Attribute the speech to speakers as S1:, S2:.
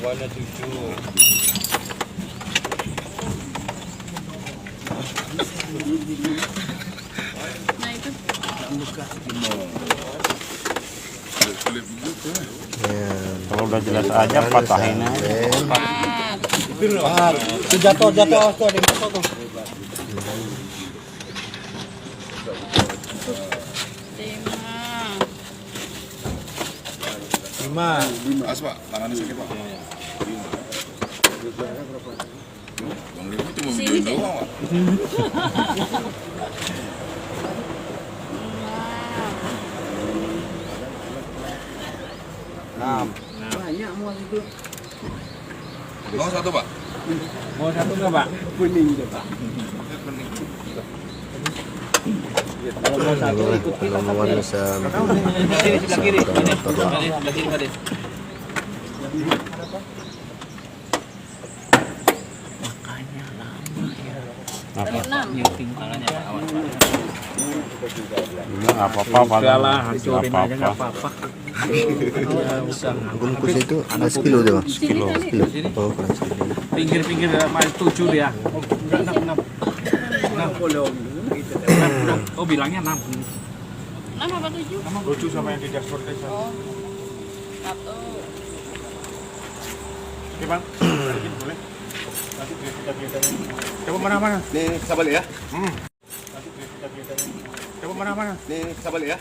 S1: warna 7.
S2: Nah itu.
S3: Ya,
S4: Kalau udah jelas aja patahin aja.
S1: Itu jatuh tuh, ada yang jatuh tuh. 5.
S5: As, Pak, tangannya sakit, Pak. Bang Lili cuma begini doang, Pak.
S1: Banyak mau itu.
S5: Mau satu, Pak?
S1: Mau satu nggak, Pak? Kuning deh, Pak. Kalau mau satu ikut kita
S3: pengumuman bisa
S1: sebelah kiri.
S4: Nggak apa-apa,
S1: Hancurin aja nggak apa-apa.
S3: bungkus itu ada sekilo tuh.
S4: Sekilo.
S3: Oh, kurang sekilo.
S1: Pinggir-pinggir main 7 dia. Oh, enggak 6. 6. Oh, bilangnya 6.
S2: 6 apa 7?
S1: 7 sama yang di dashboard tadi.
S2: Oh. 1.
S1: Oke, Bang. Balikin boleh. Nanti kita kelihatannya. Coba mana-mana.
S5: Nih, bisa balik ya?
S1: Nanti kita kelihatannya. Coba mana-mana.
S5: Nih, bisa balik ya?